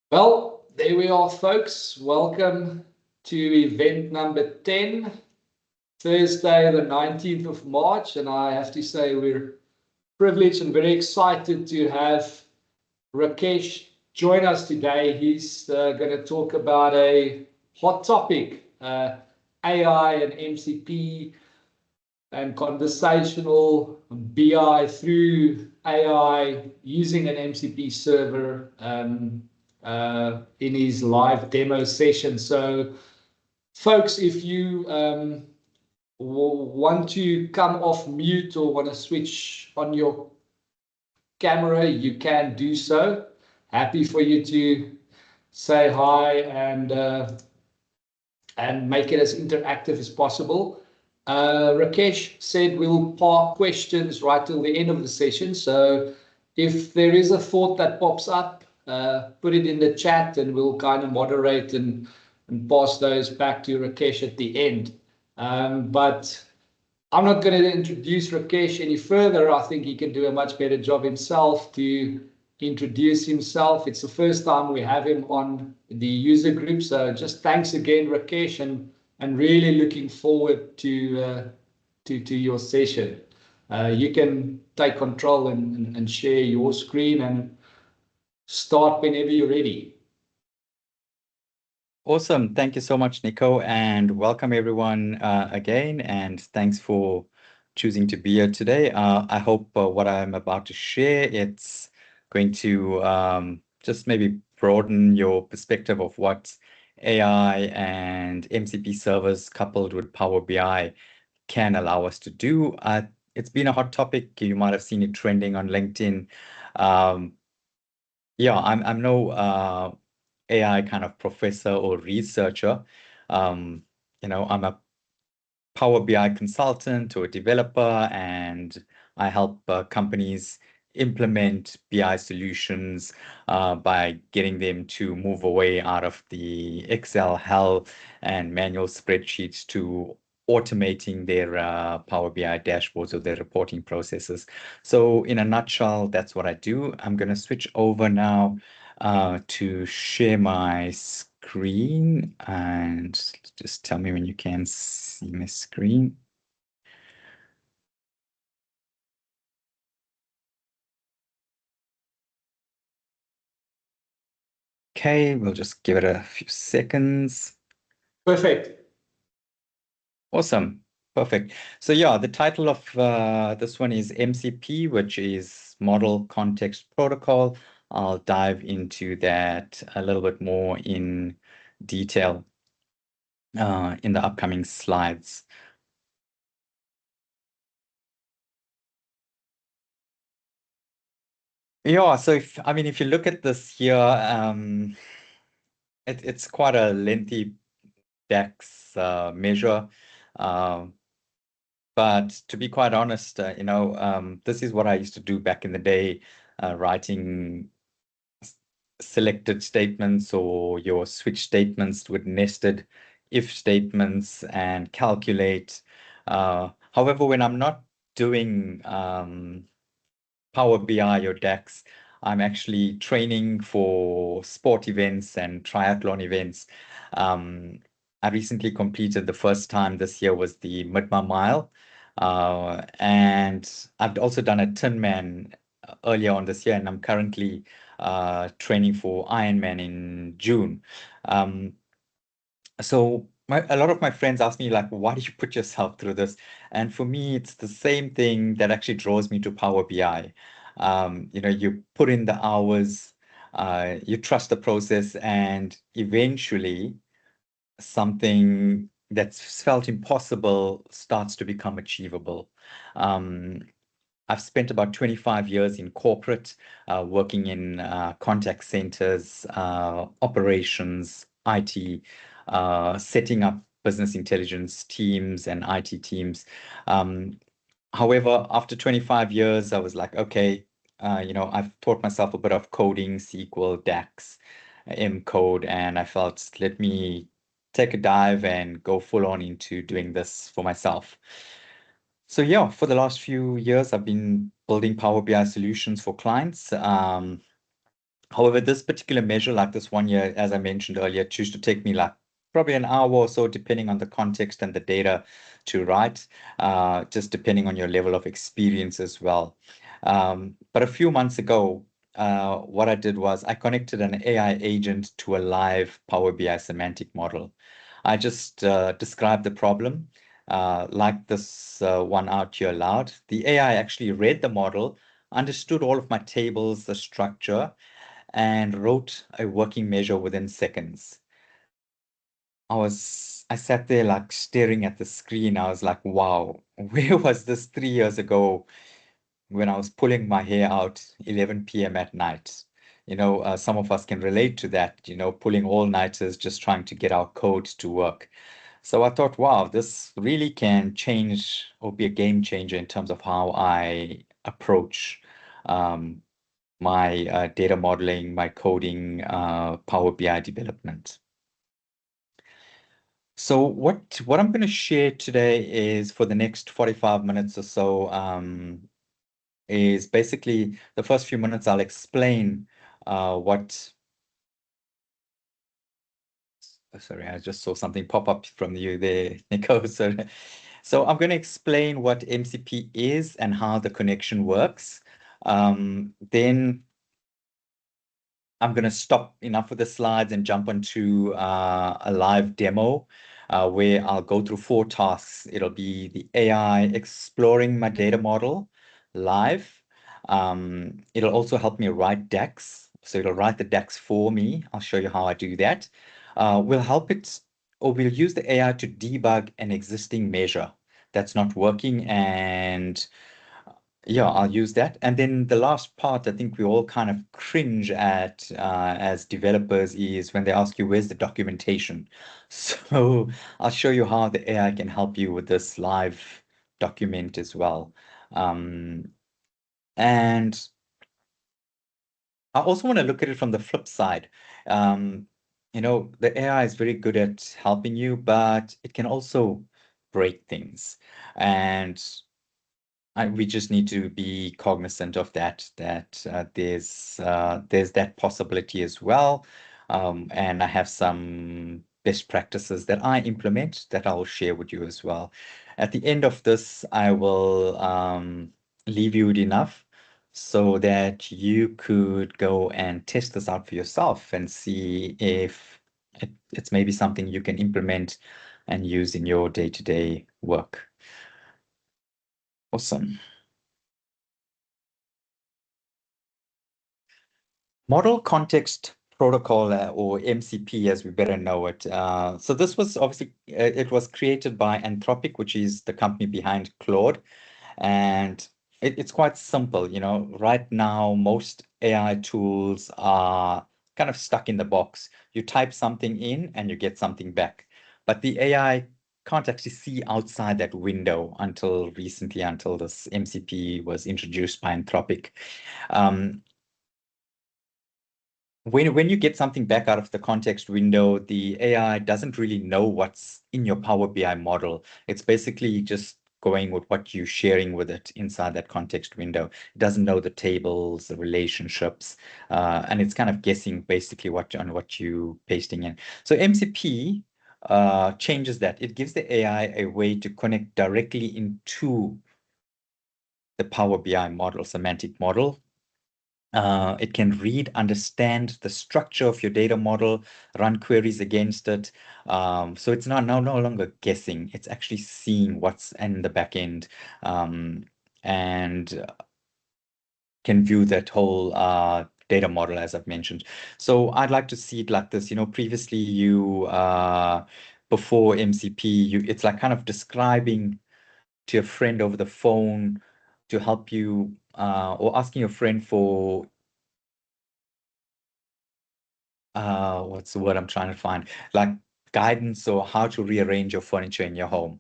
Well, there we are, folks. Welcome to event number 10, Thursday, the 19th of March. And I have to say, we're privileged and very excited to have Rakesh join us today. He's going to talk about a hot topic, AI and MCP and conversational BI through AI using an MCP server in his live demo session. So, folks, if you want to come off mute or want to switch on your camera, you can do so. Happy for you to say hi and make it as interactive as possible. Rakesh said we'll park questions right till the end of the session. So if there is a thought that pops up, put it in the chat and we'll kind of moderate and pass those back to Rakesh at the end. But I'm not going to introduce Rakesh any further. I think he can do a much better job himself to introduce himself. It's the first time we have him on the user group. So just thanks again, Rakesh, and really looking forward to your session. You can take control and share your screen and start whenever you're ready. Awesome. Thank you so much, Nico, and welcome everyone again. And thanks for choosing to be here today. I hope what I'm about to share, it's going to just maybe broaden your perspective of what AI and MCP servers coupled with Power BI can allow us to do. It's been a hot topic. You might have seen it trending on LinkedIn. Yeah, I'm no AI kind of professor or researcher. I'm a Power BI consultant or a developer, and I help companies implement BI solutions by getting them to move away out of the Excel hell and manual spreadsheets to automating their Power BI dashboards or their reporting processes. So in a nutshell, that's what I do. I'm going to switch over now to share my screen, and just tell me when you can see my screen. Okay, we'll just give it a few seconds. Perfect. Awesome. Perfect. So yeah, the title of this one is MCP, which is Model Context Protocol. I'll dive into that a little bit more in detail in the upcoming slides. Yeah, so if you look at this here, it's quite a lengthy DAX measure. But to be quite honest, this is what I used to do back in the day, writing selected statements or your switch statements with nested if statements and calculate. However, when I'm not doing Power BI or DAX, I'm actually training for sport events and triathlon events. I recently completed the first time this year was the Midma Mile. And I've also done a Tinman earlier on this year, and I'm currently training for Ironman in June. So a lot of my friends ask me, like, why do you put yourself through this? And for me, it's the same thing that actually draws me to Power BI. You put in the hours, you trust the process, and eventually something that's felt impossible starts to become achievable. I've spent about 25 years in corporate, working in contact centers, operations, IT, setting up business intelligence teams and IT teams. However, after 25 years, I was like, okay, I've taught myself a bit of coding, SQL, DAX, M code, and I felt, let me take a dive and go full on into doing this for myself. So yeah, for the last few years, I've been building Power BI solutions for clients. However, this particular measure, like this 1 year, as I mentioned earlier, choose to take me like probably an hour or so, depending on the context and the data to write, just depending on your level of experience as well. But a few months ago, what I did was I connected an AI agent to a live Power BI semantic model. I just described the problem, like this one out here loud. The AI actually read the model, understood all of my tables, the structure, and wrote a working measure within seconds. I sat there like staring at the screen. I was like, wow, where was this 3 years ago when I was pulling my hair out 11 p.m. at night? Some of us can relate to that, pulling all-nighters just trying to get our code to work. So I thought, wow, this really can change or be a game changer in terms of how I approach um, my data modeling, my coding, Power BI development. So what I'm going to share today is for the next 45 minutes or so, is basically the first few minutes I'll explain what. Sorry, I just saw something pop up from you there, Nico. So I'm going to explain what MCP is and how the connection works. Then I'm going to stop enough with the slides and jump onto a live demo where I'll go through 4 tasks. It'll be the AI exploring my data model live. It'll also help me write DAX. So it'll write the DAX for me. I'll show you how I do that. We'll help it, or we'll use the AI to debug an existing measure that's not working, and yeah, I'll use that. And then the last part, I think we all kind of cringe at as developers is when they ask you, where's the documentation? So I'll show you how the AI can help you with this live document as well. And I also want to look at it from the flip side. Um, the AI is very good at helping you, but it can also break things. And we just need to be cognizant of that there's that possibility as well. And I have some best practices that I implement that I'll share with you as well. At the end of this, I will leave you with enough so that you could go and test this out for yourself and see if it's maybe something you can implement and use in your day-to-day work. Awesome. Model Context Protocol, or MCP, as we better know it. So this was obviously, it was created by Anthropic, which is the company behind Claude. And it's quite simple. Right now, most AI tools are kind of stuck in the box. You type something in and you get something back. But the AI can't actually see outside that window until recently, until this MCP was introduced by Anthropic. When you get something back out of the context window, the AI doesn't really know what's in your Power BI model. It's basically just going with what you're sharing with it inside that context window. It doesn't know the tables, the relationships, and it's kind of guessing basically what you pasting in. So MCP changes that. It gives the AI a way to connect directly into the Power BI model, semantic model. It can read, understand the structure of your data model, run queries against it. So it's no longer guessing. It's actually seeing what's in the back end, and can view that whole data model, as I've mentioned. So I'd like to see it like this. Previously before MCP, it's like kind of describing to a friend over the phone to help you, or asking your friend for what's the word I'm trying to find? Like guidance or how to rearrange your furniture in your home.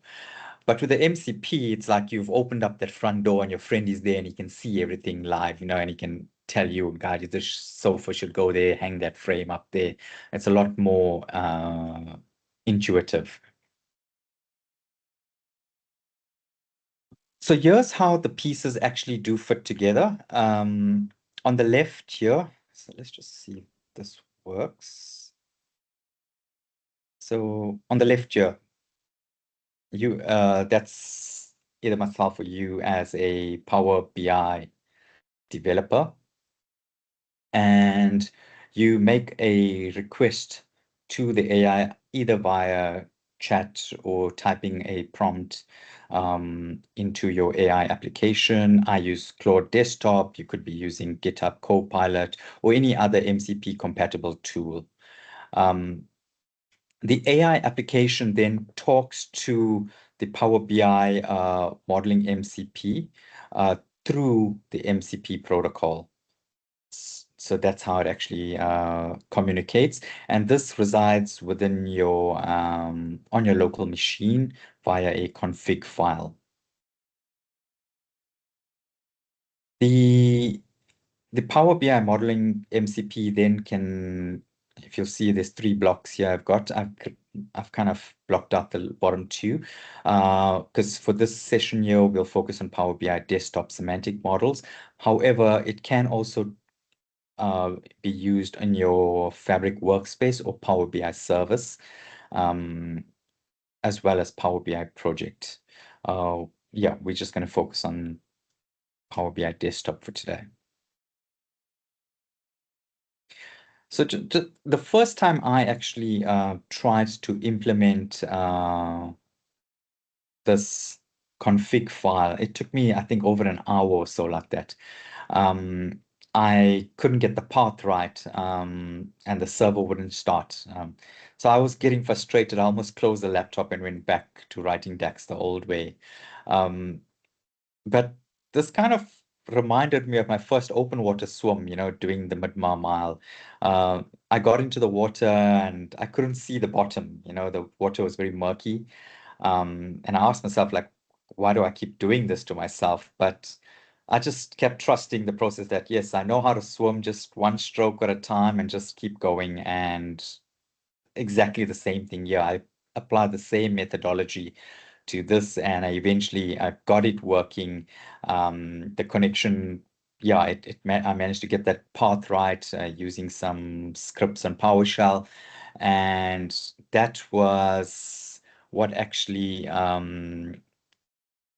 But with the MCP, it's like you've opened up that front door and your friend is there and he can see everything live, and he can tell you, guys, this sofa should go there, hang that frame up there. It's a lot more intuitive. So here's how the pieces actually do fit together. On the left here, so let's just see if this works. So on the left here, that's either myself or you as a Power BI developer, and you make a request to the AI either via chat or typing a prompt into your AI application. I use Claude Desktop. You could be using GitHub Copilot or any other MCP compatible tool. The AI application then talks to the Power BI modeling MCP through the MCP protocol. So that's how it actually communicates, and this resides within your on your local machine via a config file. The Power BI modeling MCP then can, if you'll see, there's 3 blocks here. I've kind of blocked out the bottom 2 because for this session here we'll focus on Power BI desktop semantic models. However, it can also be used in your Fabric workspace or Power BI service, as well as Power BI project. Yeah, we're just going to focus on Power BI desktop for today. So the first time I actually tried to implement this config file, it took me, I think, over an hour or so like that. I couldn't get the path right, and the server wouldn't start. So I was getting frustrated. I almost closed the laptop and went back to writing DAX the old way. But this kind of reminded me of my first open water swim, doing the Midmar Mile. I got into the water and I couldn't see the bottom, the water was very murky. And I asked myself, like, why do I keep doing this to myself? But I just kept trusting the process that, yes, I know how to swim just one stroke at a time and just keep going. And exactly the same thing here. I applied the same methodology to this, and I got it working. The connection, yeah, I managed to get that path right using some scripts on PowerShell, and that was what actually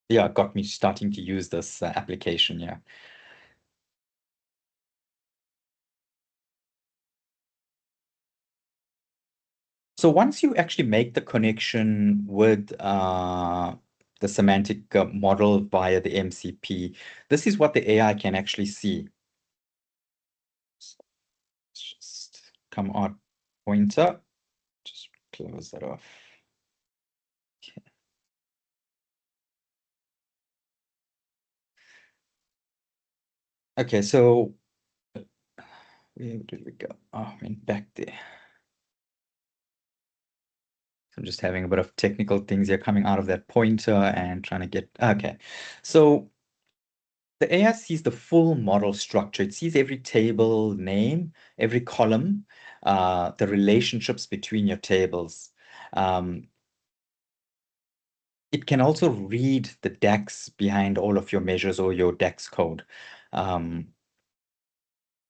yeah, got me starting to use this application. Yeah. So once you actually make the connection with the semantic model via the MCP, this is what the AI can actually see. Let's just come out pointer, just close that off. Okay. Okay, so where did we go? Oh, I went back there. I'm just having a bit of technical things here coming out of that pointer and trying to get, okay. So the AI sees the full model structure. It sees every table name, every column, the relationships between your tables. It can also read the DAX behind all of your measures or your DAX code.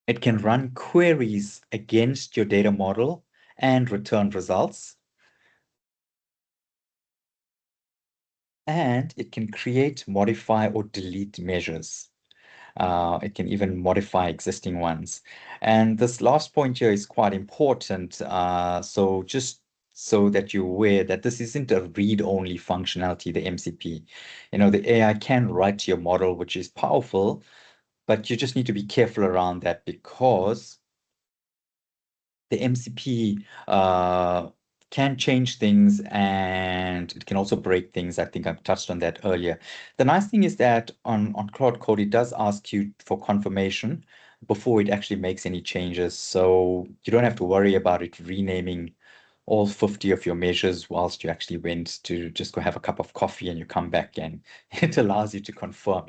It can run queries against your data model and return results. And it can create, modify, or delete measures. It can even modify existing ones. And this last point here is quite important. So just so that you're aware that this isn't a read-only functionality, the MCP. The AI can write your model, which is powerful, but you just need to be careful around that because the MCP can change things and it can also break things. I think I've touched on that earlier. The nice thing is that on Cloud Code, it does ask you for confirmation before it actually makes any changes. So you don't have to worry about it renaming all 50 of your measures whilst you actually went to just go have a cup of coffee and you come back, and it allows you to confirm,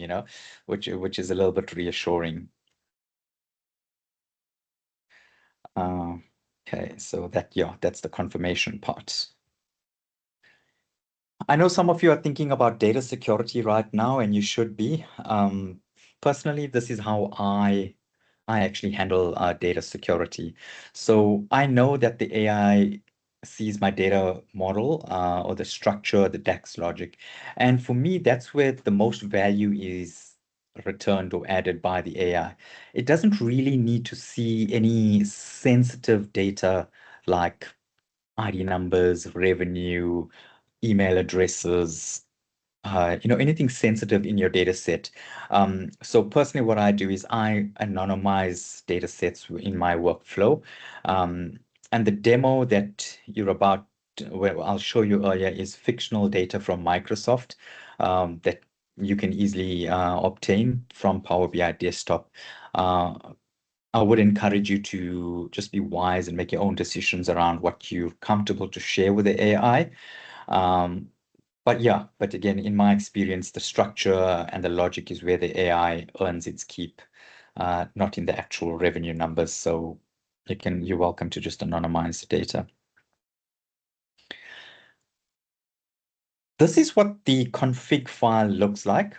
which is a little bit reassuring. Okay, so that's the confirmation part. I know some of you are thinking about data security right now, and you should be. Personally, this is how I I actually handle data security. So I know that the AI sees my data model or the structure, the DAX logic. And for me, that's where the most value is returned or added by the AI. It doesn't really need to see any sensitive data like ID numbers, revenue, email addresses, anything sensitive in your data set. So personally, what I do is I anonymize data sets in my workflow. And the demo that where I'll show you earlier is fictional data from Microsoft that you can easily obtain from Power BI Desktop. I would encourage you to just be wise and make your own decisions around what you're comfortable to share with the AI. But again, in my experience, the structure and the logic is where the AI earns its keep, not in the actual revenue numbers. So you're welcome to just anonymize the data. This is what the config file looks like.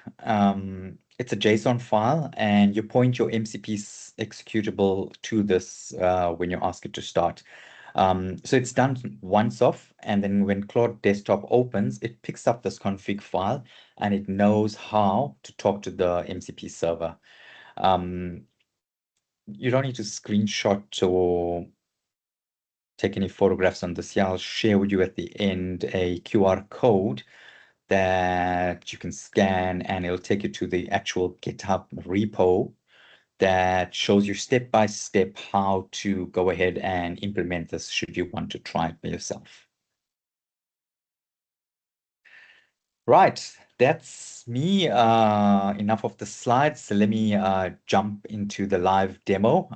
It's a JSON file, and you point your MCP executable to this when you ask it to start. So it's done once off, and then when Claude Desktop opens, it picks up this config file, and it knows how to talk to the MCP server. You don't need to screenshot or take any photographs on this. Yeah, I'll share with you at the end a QR code that you can scan, and it'll take you to the actual GitHub repo that shows you step by step how to go ahead and implement this should you want to try it by yourself. Right, that's me. Enough of the slides. So let me jump into the live demo.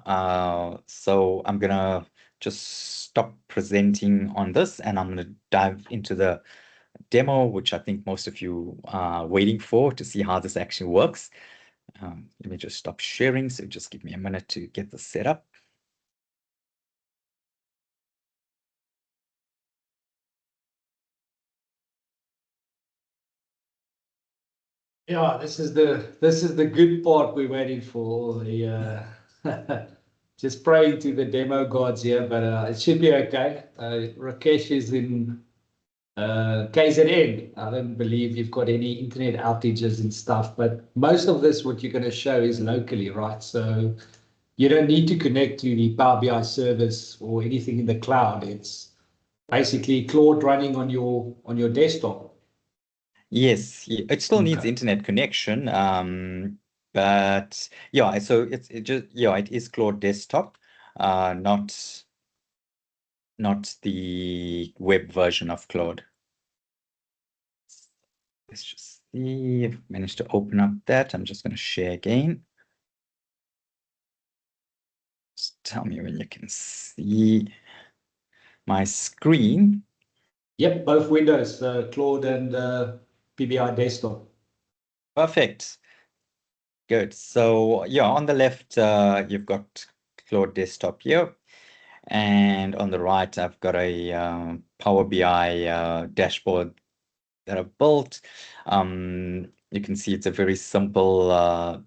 So I'm gonna just stop presenting on this, and I'm gonna dive into the demo, which I think most of you are waiting for to see how this actually works. Let me just stop sharing. So just give me a minute to get this set up. Yeah, this is the good part we're waiting for. The just praying to the demo gods here, but it should be okay. Rakesh is in KZN. I don't believe you've got any internet outages and stuff, but most of this, what you're going to show is locally, right? So you don't need to connect to the Power BI service or anything in the cloud. It's basically Claude running on your desktop. Yes, it still needs Okay. internet connection. But yeah, so it is Claude Desktop, not the web version of Claude. Let's just see if I managed to open up that. I'm just going to share again. Just tell me when you can see my screen. Yep, both windows, Claude and PBI desktop. Perfect. Good. So yeah, on the left, you've got Claude Desktop here. And on the right, I've got a Power BI dashboard that I've built. You can see it's a very simple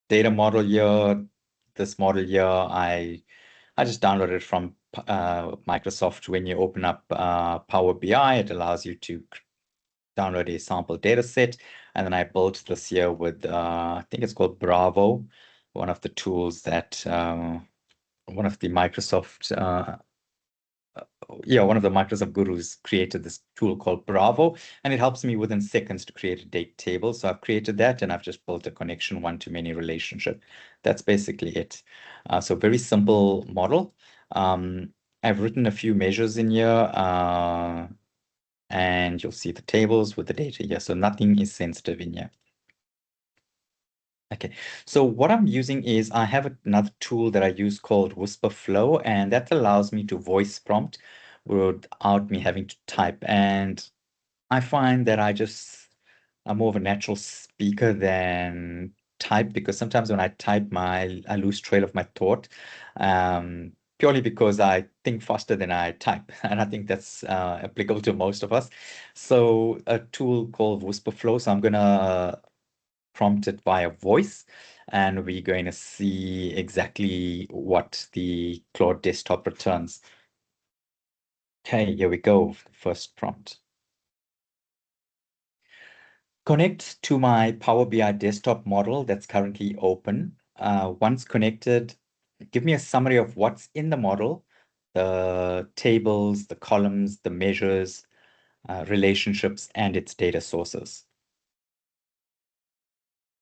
data model here. This model here, I just downloaded it from Microsoft. When you open up Power BI, it allows you to download a sample data set. And then I built this here with, I think it's called Bravo, one of the tools that one of the Microsoft one of the Microsoft gurus created this tool called Bravo, and it helps me within seconds to create a date table. So I've created that, and I've just built a connection one-to-many relationship. That's basically it. So very simple model. I've written a few measures in here, and you'll see the tables with the data here. So nothing is sensitive in here. Okay, so what I'm using is I have another tool that I use called Whisper Flow, and that allows me to voice prompt without me having to type. And I find that I'm more of a natural speaker than type, because sometimes when I type, I lose trail of my thought, purely because I think faster than I type. And I think that's applicable to most of us. So a tool called Whisper Flow. So I'm gonna prompt it via voice. and we're going to see exactly what the Claude desktop returns. Okay, here we go, first prompt. Connect to my Power BI desktop model that's currently open. Once connected, give me a summary of what's in the model, the tables, the columns, the measures, relationships, and its data sources.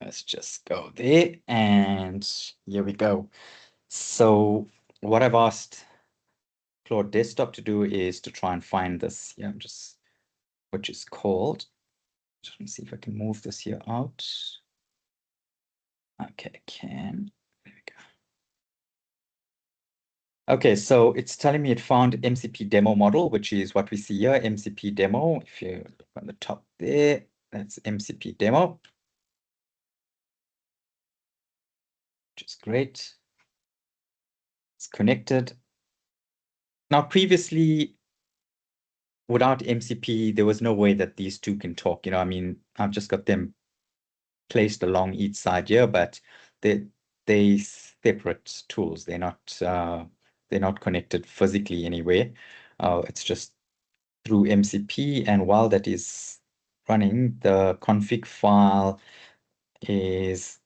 Let's just go there, and here we go. So what I've asked Claude Desktop to do is to try and find this, which is called, let me see if I can move this here out. Okay, I can. There we go. Okay, so it's telling me it found MCP demo model, which is what we see here, MCP demo. If you look on the top there, that's MCP demo, which is great. It's connected. Now, previously, without MCP, there was no way that these two can talk. I mean, I've just got them placed along each side here, but they separate tools. They're not connected physically anywhere. It's just through MCP, and while that is running, the config file is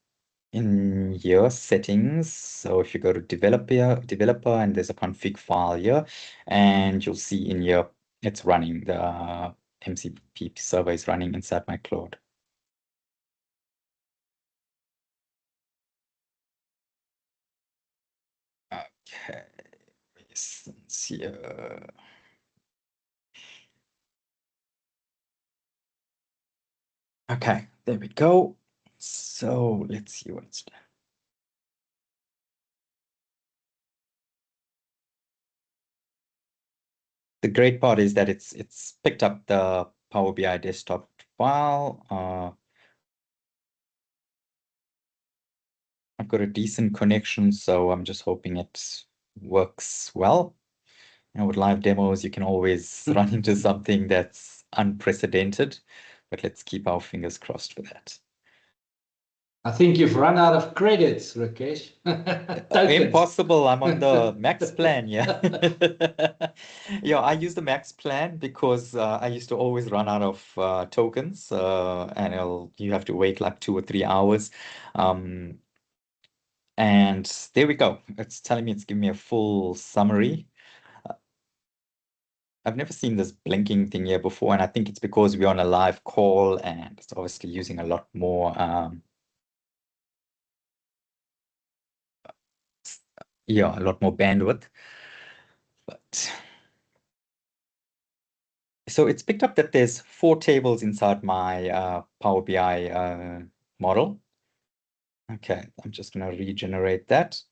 in your settings. So if you go to developer, and there's a config file here, and you'll see in here it's running. The MCP server is running inside my Claude. Okay, license here. Okay, there we go. So let's see what's done. The great part is that it's picked up the Power BI desktop file. I've got a decent connection, so I'm just hoping it works well. With live demos, you can always run into something that's unprecedented, but let's keep our fingers crossed for that. I think you've run out of credits, Rakesh. Tokens. Impossible. I'm on the max plan, yeah. Yeah, I use the max plan because I used to always run out of tokens, and you have to wait like 2 or 3 hours. And there we go. It's telling me, it's giving me a full summary. I've never seen this blinking thing here before, and I think it's because we're on a live call and it's obviously using a lot more a lot more bandwidth. But so it's picked up that there's 4 tables inside my Power BI model. Okay, I'm just going to regenerate that.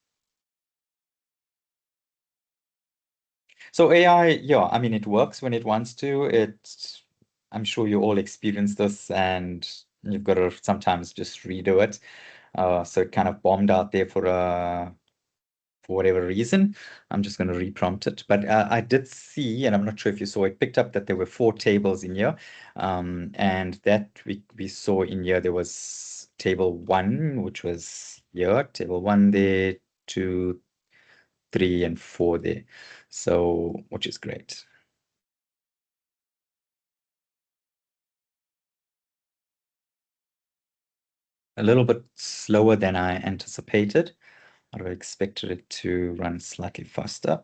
So AI, I mean, it works when it wants to. I'm sure you all experience this, and you've got to sometimes just redo it. So it kind of bombed out there for whatever reason. I'm just going to reprompt it. But I did see, and I'm not sure if you saw it, picked up that there were 4 tables in here. And that we saw in here, there was table 1, which was here, table 1 there, 2, 3, and 4 there. So, which is great. A little bit slower than I anticipated. I would have expected it to run slightly faster.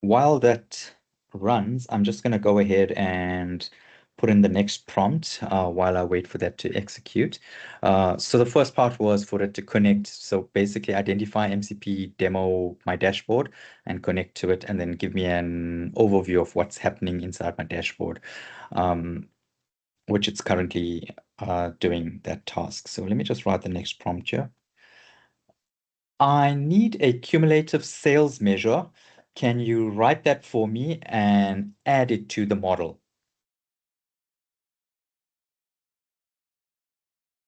While that runs, I'm just going to go ahead and put in the next prompt while I wait for that to execute. So the first part was for it to connect. So basically identify MCP demo my dashboard and connect to it, and then give me an overview of what's happening inside my dashboard, which it's currently doing that task. So let me just write the next prompt here. I need a cumulative sales measure. Can you write that for me and add it to the model?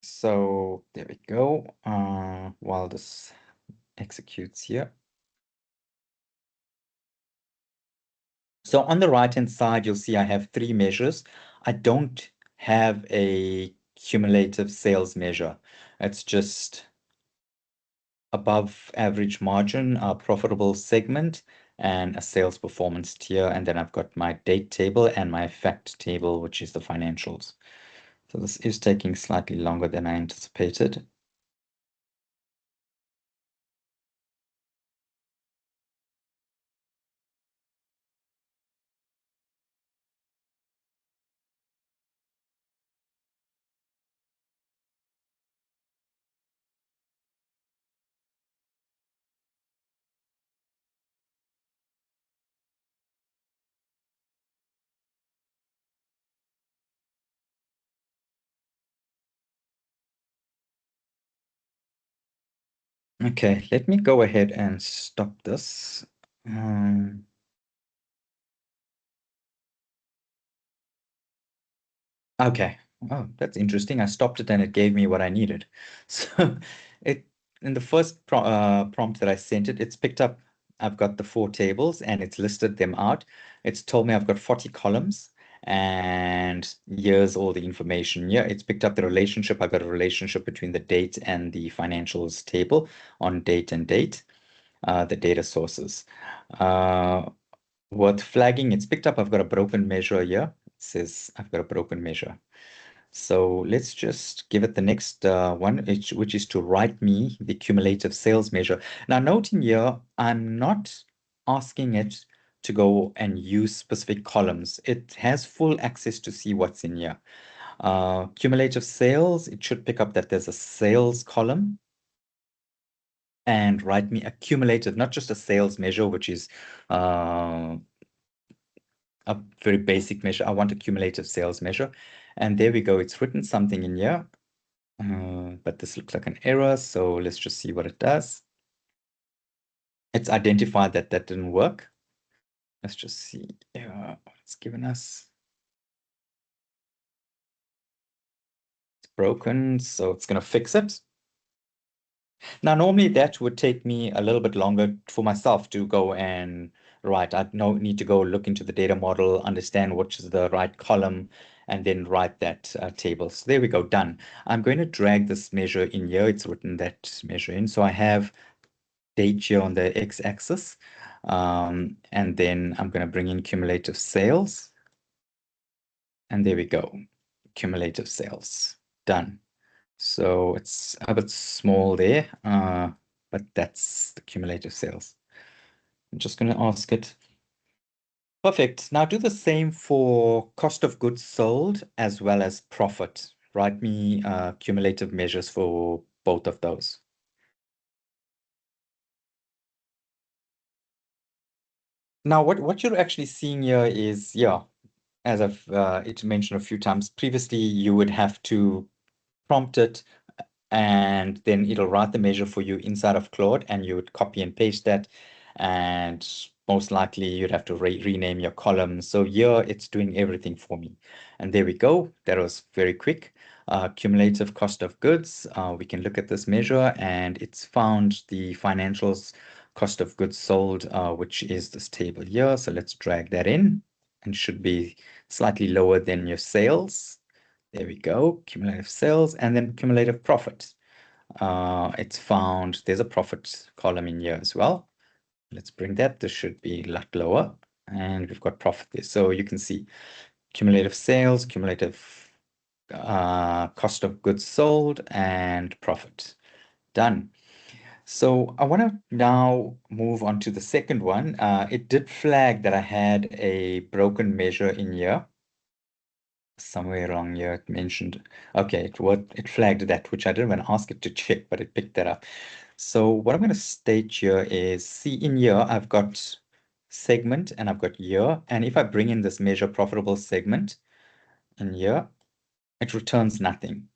So there we go. While this executes here. So on the right-hand side, you'll see I have 3 measures. I don't have a cumulative sales measure. It's just above average margin, a profitable segment, and a sales performance tier. And then I've got my date table and my fact table, which is the financials. So this is taking slightly longer than I anticipated. Okay, let me go ahead and stop this. Okay. Oh, that's interesting. I stopped it and it gave me what I needed. So it in the first prompt that I sent it, it's picked up, I've got the 4 tables and it's listed them out. It's told me I've got 40 columns and here's all the information. Yeah, it's picked up the relationship. I've got a relationship between the date and the financials table on date and date, the data sources. Worth flagging, it's picked up, I've got a broken measure here. It says I've got a broken measure. So let's just give it the next one, which is to write me the cumulative sales measure. Now, note in here, I'm not asking it to go and use specific columns. It has full access to see what's in here. Cumulative sales, it should pick up that there's a sales column and write me a cumulative, not just a sales measure, which is a very basic measure. I want a cumulative sales measure. And there we go. It's written something in here. But this looks like an error, so let's just see what it does. It's identified that that didn't work. Let's just see what it's given us. It's broken, so it's going to fix it. Now, normally that would take me a little bit longer for myself to go and write. I'd need to go look into the data model, understand which is the right column, and then write that table. So there we go, done. I'm going to drag this measure in here. It's written that measure in. So I have date here on the x-axis. And then I'm going to bring in cumulative sales. And there we go, cumulative sales, done. So it's a bit small there, but that's the cumulative sales. I'm just going to ask it. Perfect. Now do the same for cost of goods sold as well as profit. Write me cumulative measures for both of those. Now, what you're actually seeing here is, yeah, as I've mentioned a few times previously, you would have to prompt it and then it'll write the measure for you inside of Claude and you would copy and paste that. And most likely you'd have to rename your columns. So here it's doing everything for me. And there we go. That was very quick. Cumulative cost of goods. We can look at this measure and it's found the financials cost of goods sold, which is this table here. So let's drag that in and should be slightly lower than your sales. There we go, cumulative sales and then cumulative profit. It's found there's a profit column in here as well. Let's bring that. This should be a lot lower. And we've got profit there. So you can see cumulative sales, cumulative cost of goods sold, and profit. Done. So I want to now move on to the second one. It did flag that I had a broken measure in here. Somewhere wrong here it mentioned, okay, it flagged that, which I didn't want to ask it to check, but it picked that up. So what I'm going to state here is, see in here, I've got segment and I've got year. And if I bring in this measure profitable segment in here, it returns nothing.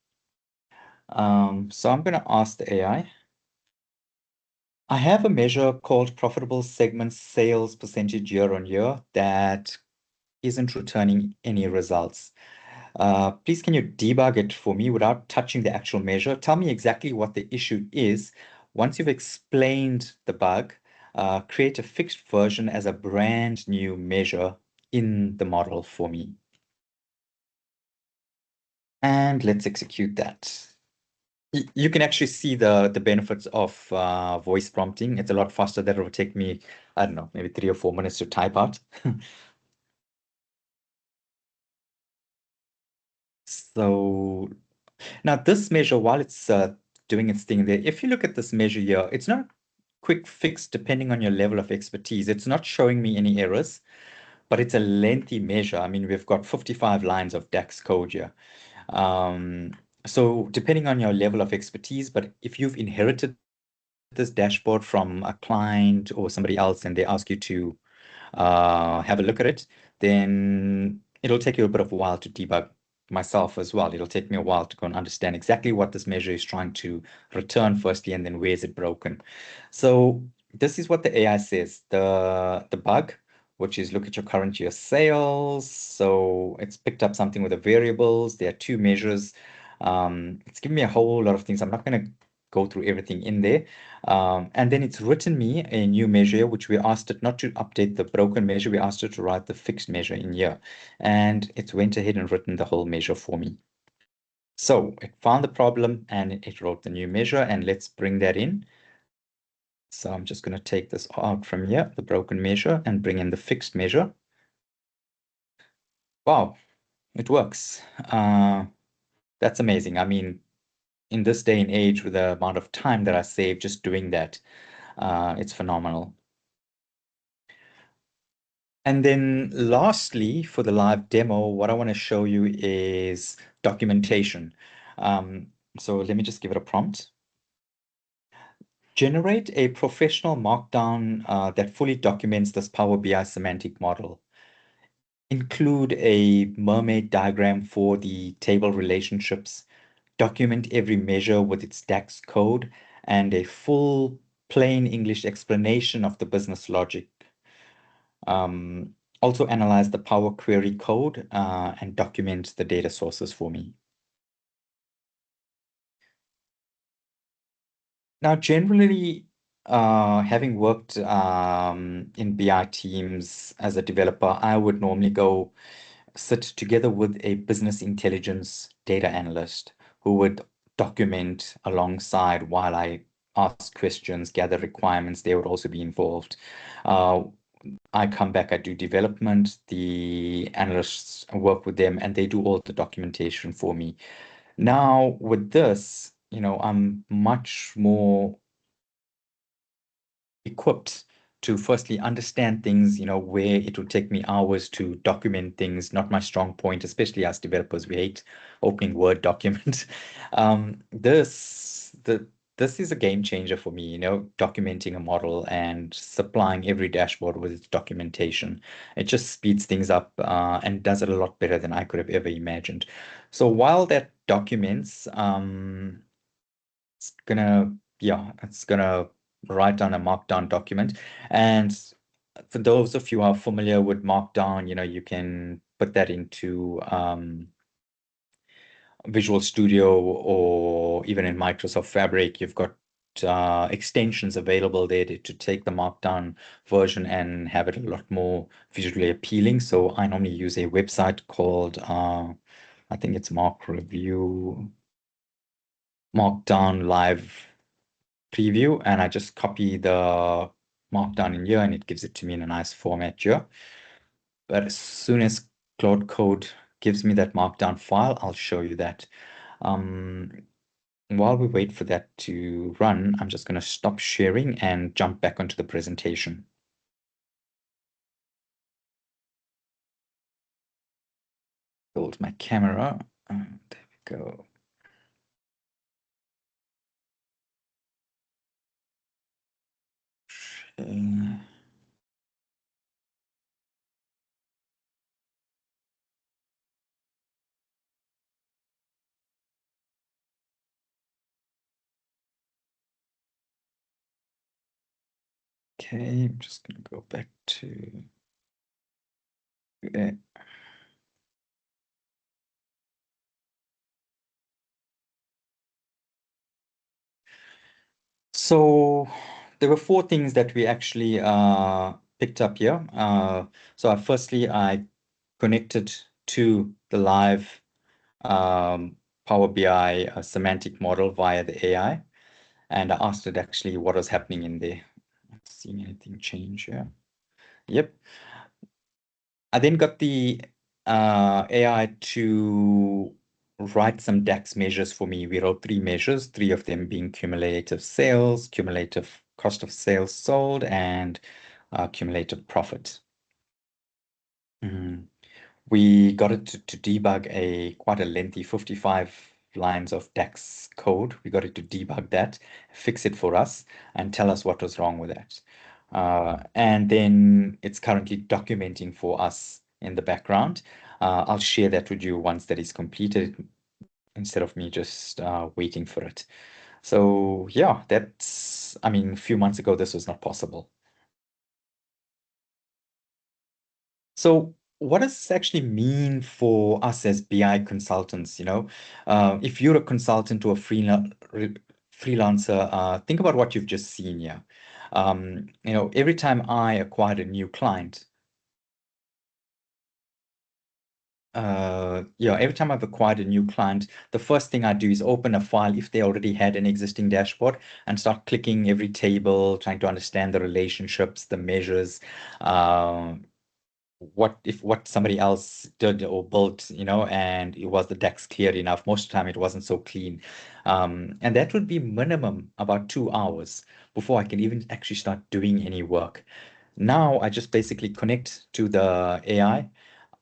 So I'm going to ask the AI. I have a measure called profitable segment sales percentage year on year that isn't returning any results. Please, can you debug it for me without touching the actual measure? Tell me exactly what the issue is. Once you've explained the bug, create a fixed version as a brand new measure in the model for me. And let's execute that. You can actually see the benefits of voice prompting. It's a lot faster. That will take me, I don't know, maybe 3 or 4 minutes to type out. So now this measure, while it's doing its thing there, if you look at this measure here, it's not a quick fix depending on your level of expertise. It's not showing me any errors, but it's a lengthy measure. I mean, we've got 55 lines of DAX code here. So depending on your level of expertise, but if you've inherited this dashboard from a client or somebody else and they ask you to have a look at it, then it'll take you a bit of a while to debug myself as well. It'll take me a while to go and understand exactly what this measure is trying to return firstly, and then where is it broken. So this is what the AI says. The bug, which is look at your current year sales. So it's picked up something with the variables. There are 2 measures. It's given me a whole lot of things. I'm not going to go through everything in there. And then it's written me a new measure, which we asked it not to update the broken measure. We asked it to write the fixed measure in here. And it went ahead and written the whole measure for me. So it found the problem and it wrote the new measure. And let's bring that in. So I'm just going to take this out from here, the broken measure, and bring in the fixed measure. Wow, it works. That's amazing. I mean, in this day and age, with the amount of time that I save just doing that, it's phenomenal. And then lastly, for the live demo, what I want to show you is documentation. So let me just give it a prompt. Generate a professional markdown that fully documents this Power BI semantic model. Include a mermaid diagram for the table relationships. Document every measure with its DAX code and a full plain English explanation of the business logic. Also analyze the Power Query code and document the data sources for me. Now, generally, having worked in BI teams as a developer, I would normally go sit together with a business intelligence data analyst who would document alongside while I ask questions, gather requirements. They would also be involved. I come back, I do development, the analysts work with them, and they do all the documentation for me. Now, with this, I'm much more equipped to firstly understand things, where it would take me hours to document things, not my strong point, especially as developers, we hate opening Word documents. This is a game changer for me, documenting a model and supplying every dashboard with its documentation. It just speeds things up and does it a lot better than I could have ever imagined. So while that documents, it's gonna write down a markdown document. And for those of you who are familiar with Markdown, you can put that into Visual Studio, or even in Microsoft Fabric, you've got extensions available there to take the Markdown version and have it a lot more visually appealing. So I normally use a website called, I think it's Markdown Live Preview, and I just copy the Markdown in here and it gives it to me in a nice format here. But as soon as Cloud Code gives me that Markdown file, I'll show you that. While we wait for that to run, I'm just going to stop sharing and jump back onto the presentation. Build my camera. There we go. Okay, I'm just going to go back to So there were 4 things that we actually picked up here. So firstly, I connected to the live Power BI semantic model via the AI, and I asked it actually what was happening in there. Not seeing anything change here. Yep. I then got the AI to write some DAX measures for me. We wrote 3 measures, 3 of them being cumulative sales, cumulative cost of sales sold, and cumulative profit. We got it to debug quite a lengthy 55 lines of DAX code. We got it to debug that, fix it for us, and tell us what was wrong with that. And then it's currently documenting for us in the background. I'll share that with you once that is completed instead of me just waiting for it. So yeah, I mean, a few months ago, this was not possible. So what does this actually mean for us as BI consultants? If you're a consultant or a freelancer, think about what you've just seen here. Every time I acquired a new client, every time I've acquired a new client, the first thing I do is open a file if they already had an existing dashboard and start clicking every table, trying to understand the relationships, the measures, what somebody else did or built, and it was the DAX clear enough. Most of the time it wasn't so clean. And that would be minimum about 2 hours before I can even actually start doing any work. Now I just basically connect to the AI,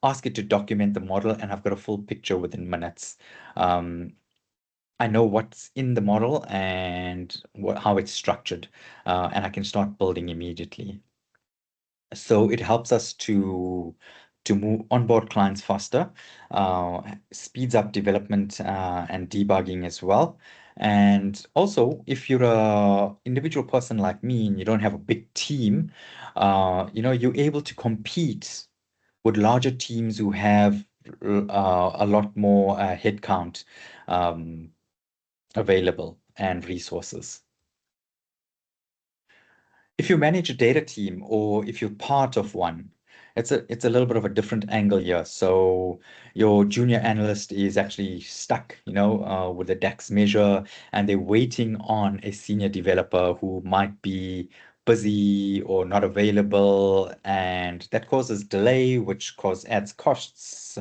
ask it to document the model, and I've got a full picture within minutes. I know what's in the model and how it's structured, and I can start building immediately. So it helps us to move onboard clients faster, speeds up development and debugging as well. And also, if you're a individual person like me and you don't have a big team, you're able to compete with larger teams who have a lot more headcount available and resources. If you manage a data team or if you're part of one, it's a little bit of a different angle here. So your junior analyst is actually stuck, with a DAX measure, and they're waiting on a senior developer who might be busy or not available, and that causes delay, which adds costs,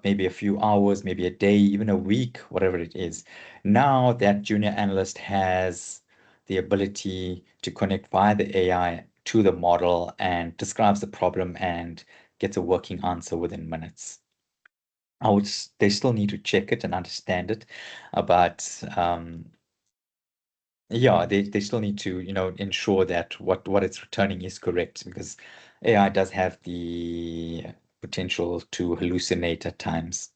maybe a few hours, maybe a day, even a week, whatever it is. Now that junior analyst has the ability to connect via the AI to the model and describes the problem and gets a working answer within minutes. They still need to check it and understand it, but yeah, they still need to, ensure that what it's returning is correct, because AI does have the potential to hallucinate at times.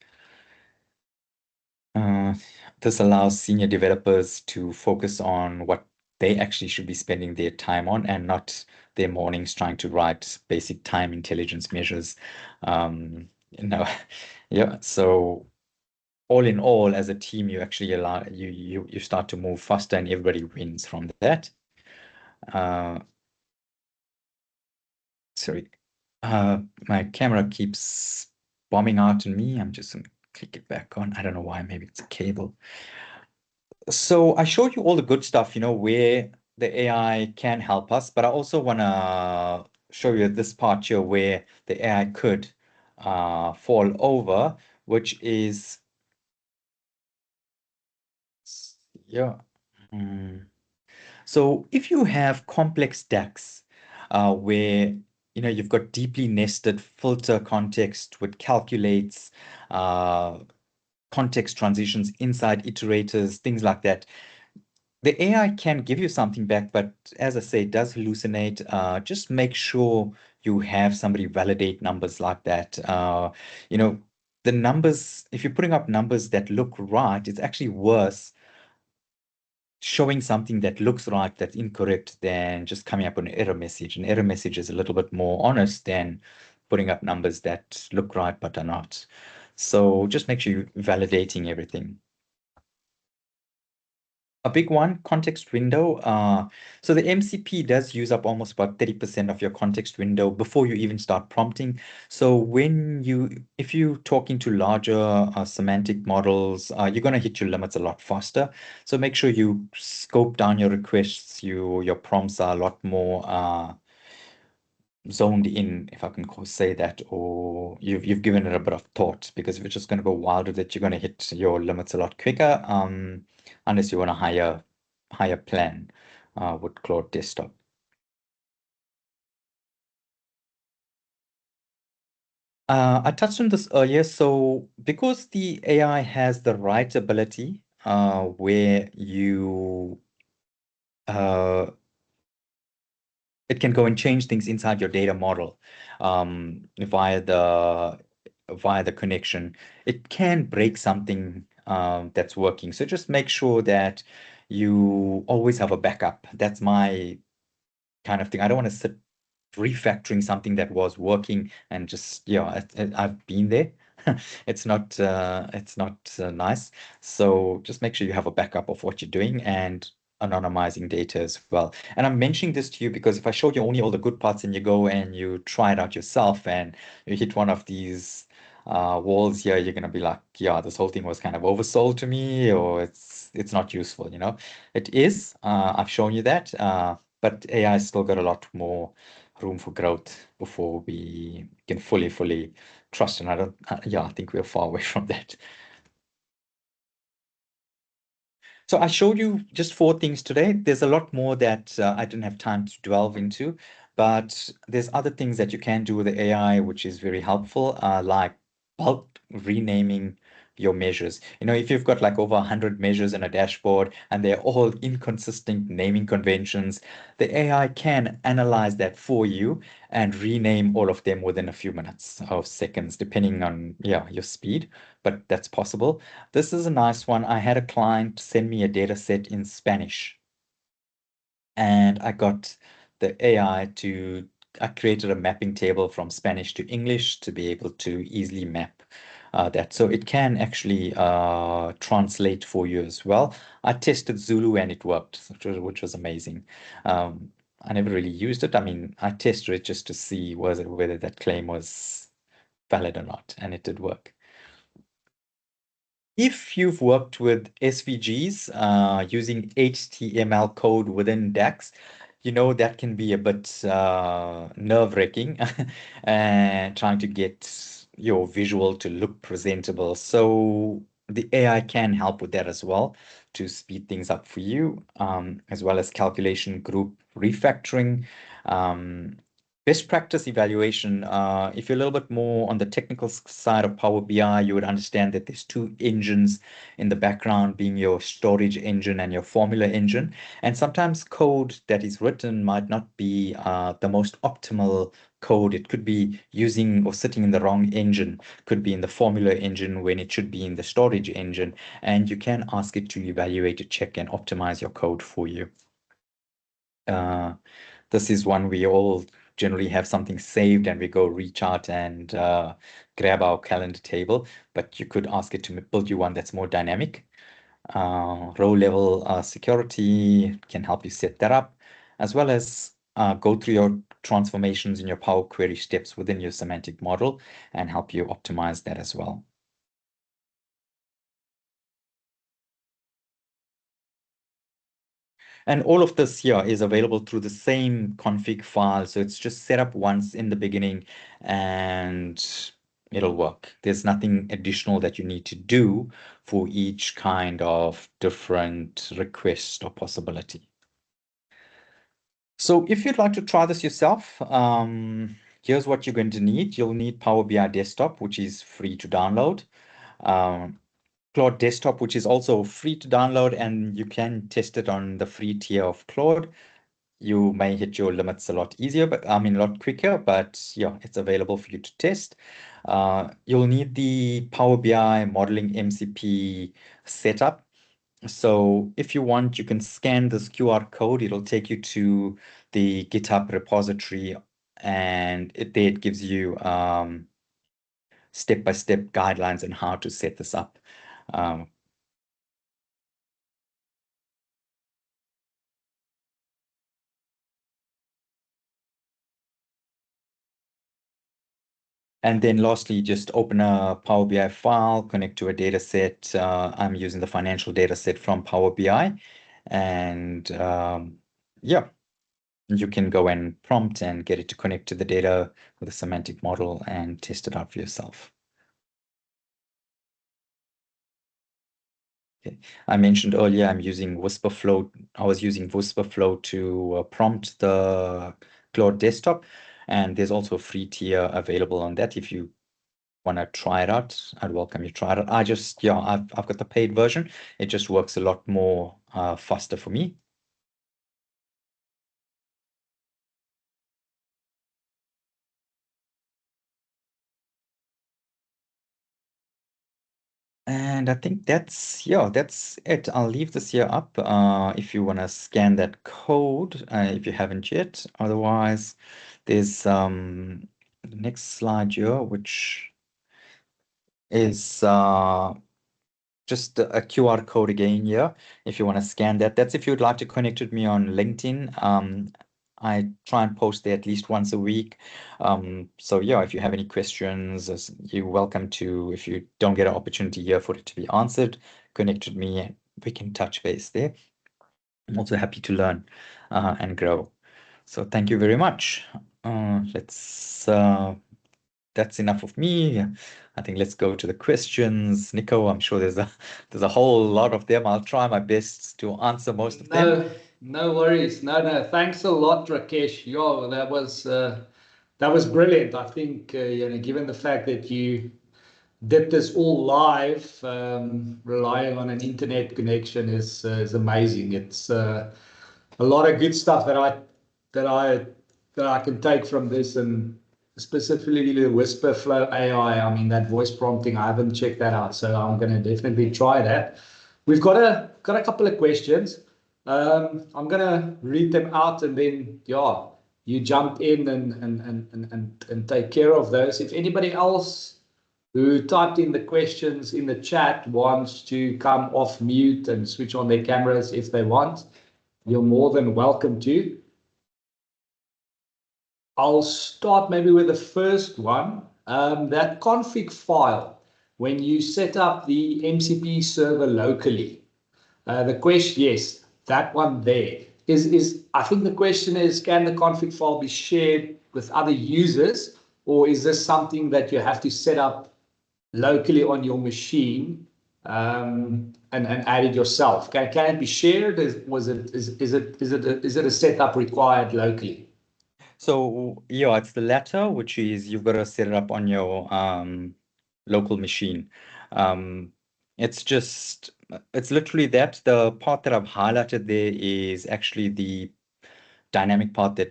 This allows senior developers to focus on what they actually should be spending their time on, and not their mornings trying to write basic time intelligence measures. Um, yeah. So all in all, as a team, you actually you start to move faster, and everybody wins from that. Uh, Sorry, my camera keeps bombing out on me. I'm just gonna click it back on. I don't know why. Maybe it's a cable. So I showed you all the good stuff, where the AI can help us, but I also want to show you this part here where the AI could fall over, which is, yeah. Mm. So if you have complex DAX, where you've got deeply nested filter context with calculates, uh, context transitions inside iterators, things like that, the AI can give you something back, but as I say, it does hallucinate. Just make sure you have somebody validate numbers like that. The numbers, if you're putting up numbers that look right, it's actually worse showing something that looks right that's incorrect than just coming up with an error message. An error message is a little bit more honest than putting up numbers that look right but are not. So just make sure you're validating everything. A big one, context window. So the MCP does use up almost about 30% of your context window before you even start prompting. So if you're talking to larger semantic models, you're going to hit your limits a lot faster. So make sure you scope down your requests. Your prompts are a lot more zoned in, if I can say that, or you've given it a bit of thought, because if it's just going to go wild with it, you're going to hit your limits a lot quicker, unless you want a higher plan with Claude Desktop. I touched on this earlier. So because the AI has the right ability, where uh, it can go and change things inside your data model, via the connection. It can break something that's working. So just make sure that you always have a backup. That's my kind of thing. I don't want to sit refactoring something that was working and just, I've been there. It's not nice. So just make sure you have a backup of what you're doing and anonymizing data as well. And I'm mentioning this to you because if I showed you only all the good parts and you go and you try it out yourself and you hit one of these walls here, you're gonna be like, yeah, this whole thing was kind of oversold to me, or it's not useful. It is. I've shown you that. But AI still got a lot more room for growth before we can fully trust. And I think we're far away from that. So I showed you just 4 things today. There's a lot more that I didn't have time to delve into, but there's other things that you can do with the AI, which is very helpful, like bulk renaming your measures. If you've got like over 100 measures in a dashboard and they're all inconsistent naming conventions, the AI can analyze that for you and rename all of them within a few minutes or seconds, depending on, your speed, but that's possible. This is a nice one. I had a client send me a data set in Spanish, and I created a mapping table from Spanish to English to be able to easily map that. So it can actually translate for you as well. I tested Zulu and it worked, which was amazing. I never really used it. I mean, I tested it just to see whether that claim was valid or not, and it did work. If you've worked with SVGs using HTML code within DAX, that can be a bit nerve-wracking and trying to get your visual to look presentable. So the AI can help with that as well to speed things up for you, as well as calculation group refactoring. Um, Best practice evaluation. If you're a little bit more on the technical side of Power BI, you would understand that there's two engines in the background, being your storage engine and your formula engine. And sometimes code that is written might not be the most optimal code. It could be using or sitting in the wrong engine, could be in the formula engine when it should be in the storage engine. And you can ask it to evaluate, to check, and optimize your code for you. This is one we all generally have something saved and we go reach out and grab our calendar table, but you could ask it to build you one that's more dynamic. Row level security can help you set that up, as well as go through your transformations in your Power Query steps within your semantic model and help you optimize that as well. And all of this here is available through the same config file. So it's just set up once in the beginning and it'll work. There's nothing additional that you need to do for each kind of different request or possibility. So if you'd like to try this yourself, here's what you're going to need. You'll need Power BI Desktop, which is free to download. Um, Claude Desktop, which is also free to download, and you can test it on the free tier of Claude. You may hit your limits a lot easier, but I mean a lot quicker, but yeah, it's available for you to test. You'll need the Power BI modeling MCP setup. So if you want, you can scan this QR code. It'll take you to the GitHub repository, and there it gives you step-by-step guidelines on how to set this up. Um, And then lastly, just open a Power BI file, connect to a data set. I'm using the financial data set from Power BI. And yeah, you can go and prompt and get it to connect to the data with a semantic model and test it out for yourself. Okay. I mentioned earlier I'm using WhisperFlow. I was using WhisperFlow to prompt the Claude desktop, and there's also a free tier available on that. If you want to try it out, I'd welcome you to try it out. I've got the paid version. It just works a lot more faster for me. And I think that's it. I'll leave this here up if you want to scan that code if you haven't yet. Otherwise, there's the next slide here, which is just a QR code again here. If you want to scan that, that's if you'd like to connect with me on LinkedIn. I try and post there at least once a week. So yeah, if you have any questions, you're welcome to. If you don't get an opportunity here for it to be answered, connect with me and we can touch base there. I'm also happy to learn and grow. So thank you very much. That's enough of me. I think let's go to the questions. Nico, I'm sure there's a whole lot of them. I'll try my best to answer most of them. No worries. No. Thanks a lot, Rakesh. That was brilliant. I think given the fact that you did this all live, relying on an internet connection is amazing. It's a lot of good stuff that I that I can take from this, and specifically the WhisperFlow AI. I mean, that voice prompting, I haven't checked that out, so I'm going to definitely try that. We've got a couple of questions. I'm going to read them out, and then you jump in and take care of those. If anybody else who typed in the questions in the chat wants to come off mute and switch on their cameras if they want, you're more than welcome to. I'll start maybe with the first one. That config file, when you set up the MCP server locally, the question, yes, that one there is, I think the question is, can the config file be shared with other users, or is this something that you have to set up locally on your machine and add it yourself? Can it be shared? Is it a setup required locally? So yeah, it's the latter, which is you've got to set it up on your local machine. It's literally that. The part that I've highlighted there is actually the dynamic part that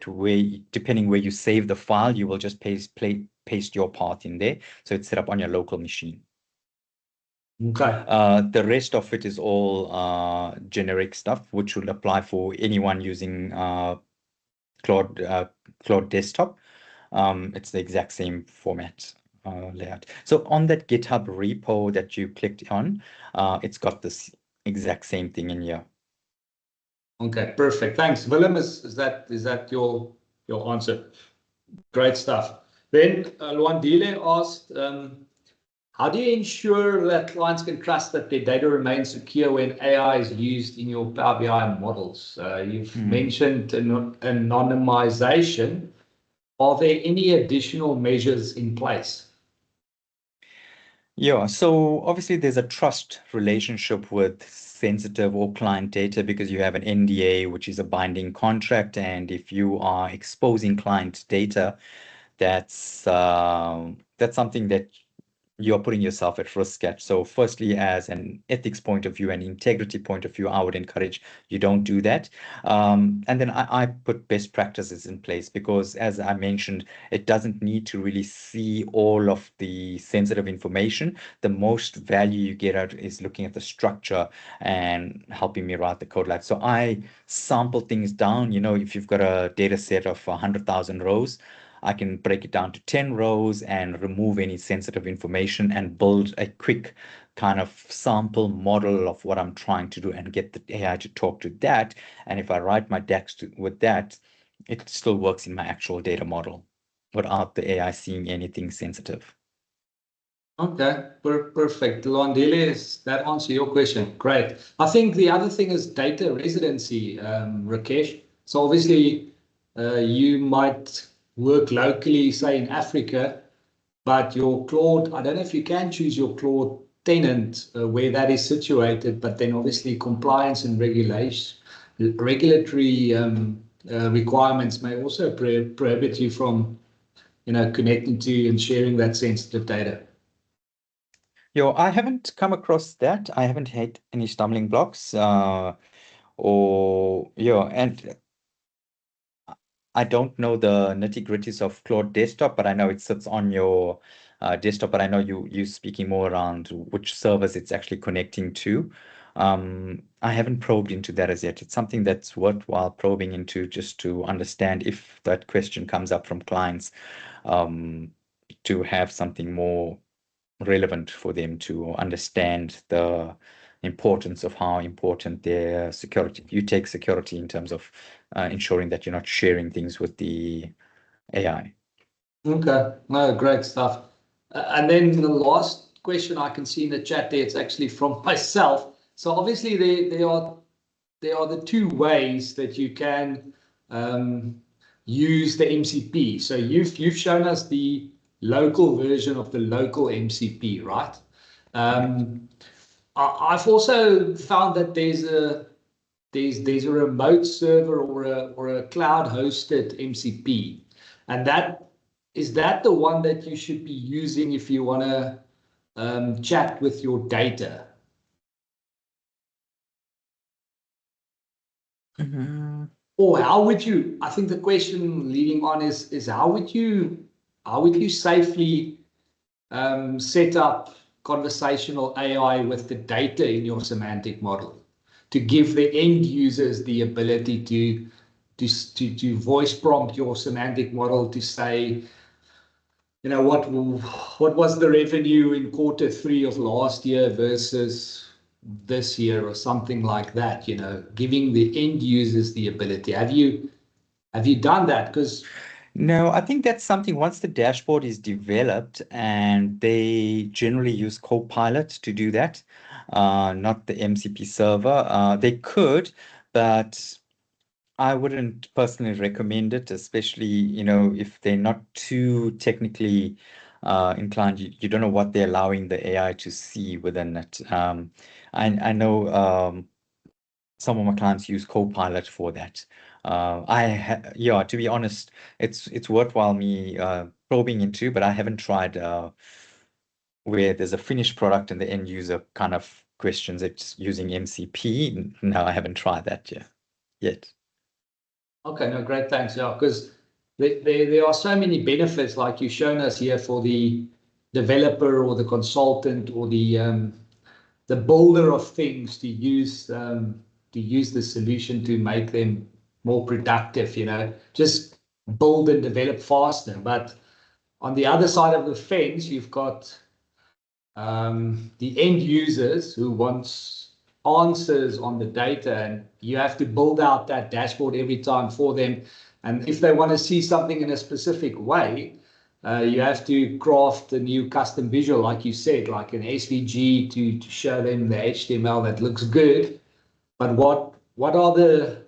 depending where you save the file, you will just paste your part in there. So it's set up on your local machine. Okay. The rest of it is all generic stuff, which will apply for anyone using Claude Desktop. It's the exact same format layout. So on that GitHub repo that you clicked on, it's got this exact same thing in here. Okay, perfect. Thanks. Willem, is that your answer? Great stuff. Then Luandile asked, how do you ensure that clients can trust that their data remains secure when AI is used in your Power BI models? You've mentioned anonymization. Are there any additional measures in place? Yeah, so obviously there's a trust relationship with sensitive or client data because you have an NDA, which is a binding contract. And if you are exposing client data, that's something that you're putting yourself at risk at. So firstly, as an ethics point of view and integrity point of view, I would encourage you don't do that. And then I put best practices in place because, as I mentioned, it doesn't need to really see all of the sensitive information. The most value you get out is looking at the structure and helping me write the code. Like, so I sample things down. If you've got a data set of 100,000 rows, I can break it down to 10 rows and remove any sensitive information and build a quick kind of sample model of what I'm trying to do and get the AI to talk to that. And if I write my DAX with that, it still works in my actual data model. without the AI seeing anything sensitive. Okay, perfect. Londile, that answer your question. Great. I think the other thing is data residency, Rakesh. So obviously, you might work locally, say in Africa, but your Claude, I don't know if you can choose your Claude tenant where that is situated, but then obviously compliance and regulatory requirements may also prohibit you from, connecting to and sharing that sensitive data. Yo, I haven't come across that. I haven't had any stumbling blocks. And I don't know the nitty-gritties of Claude Desktop, but I know it sits on your desktop. But I know you speaking more around which servers it's actually connecting to. I haven't probed into that as yet. It's something that's worthwhile probing into just to understand if that question comes up from clients, to have something more relevant for them to understand the importance of how important their security. You take security in terms of ensuring that you're not sharing things with the AI. Okay, no, great stuff. And then the last question I can see in the chat there, it's actually from myself. So obviously there are the two ways that you can use the MCP. So you've shown us the local version of the local MCP, right? I've also found that there's a remote server or a cloud hosted MCP, and that the one that you should be using if you want to chat with your data? Or how would you, I think the question leading on is how would you safely set up conversational AI with the data in your semantic model to give the end users the ability to voice prompt your semantic model to say, what was the revenue in quarter 3 of last year versus this year, or something like that, giving the end users the ability. Have you done that? Because No, I think that's something once the dashboard is developed, and they generally use Copilot to do that, not the MCP server. They could, but I wouldn't personally recommend it, especially, if they're not too technically inclined. You don't know what they're allowing the AI to see within it. I know some of my clients use Copilot for that. To be honest, it's worthwhile me probing into, but I haven't tried where there's a finished product and the end user kind of questions it's using MCP. No, I haven't tried that yet. okay, no, great, thanks. Yeah, because there are so many benefits, like you've shown us here, for the developer or the consultant or the builder of things to use the solution to make them more productive. Just build and develop faster. But on the other side of the fence, you've got the end users who wants answers on the data, and you have to build out that dashboard every time for them. And if they want to see something in a specific way, you have to craft a new custom visual, like you said, like an SVG to show them the HTML that looks good. But what are the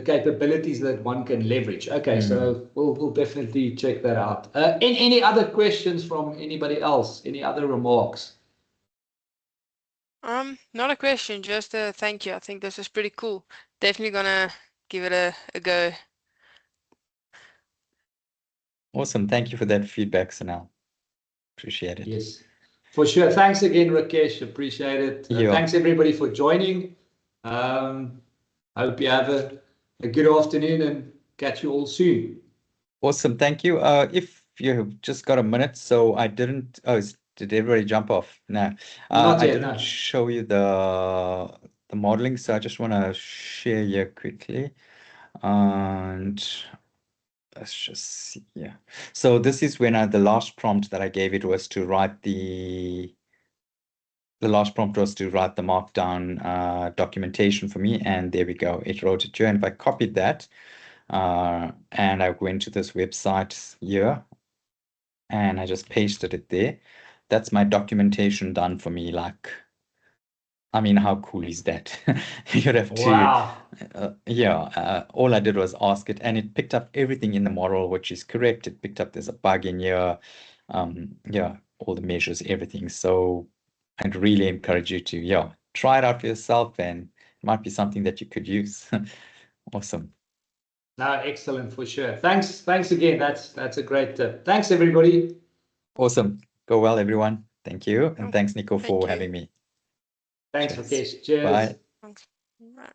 capabilities that one can leverage? Okay, so we'll definitely check that out. Any other questions from anybody else? Any other remarks? Not a question, just a thank you. I think this is pretty cool. Definitely gonna give it a go. Awesome. Thank you for that feedback, Sanal. Appreciate it. Yes, for sure. Thanks again, Rakesh. Appreciate it. Yeah. Thanks everybody for joining. Hope you have a good afternoon and catch you all soon. Awesome. Thank you. If you've just got a minute, so I didn't. Did everybody jump off? No. Not I yet, didn't no. show you the modeling, so I just want to share here quickly. And let's just see. Yeah. So this is when the last prompt that I gave it was to write the last prompt was to write the markdown documentation for me, and there we go. It wrote it here. And if I copied that, And I went to this website here and I just pasted it there. That's my documentation done for me. Like, I mean, how cool is that? You'd have to, Wow. all I did was ask it and it picked up everything in the model, which is correct. It picked up there's a bug in here. All the measures, everything. So I'd really encourage you to, try it out for yourself, and it might be something that you could use. Awesome. No, excellent for sure. Thanks again. That's a great tip. Thanks everybody. Awesome. Go well, everyone. Thank you. And thanks, Nico, Thank for you. having me. Thanks, Cheers. Rakesh. Cheers. Bye. Thanks. Bye.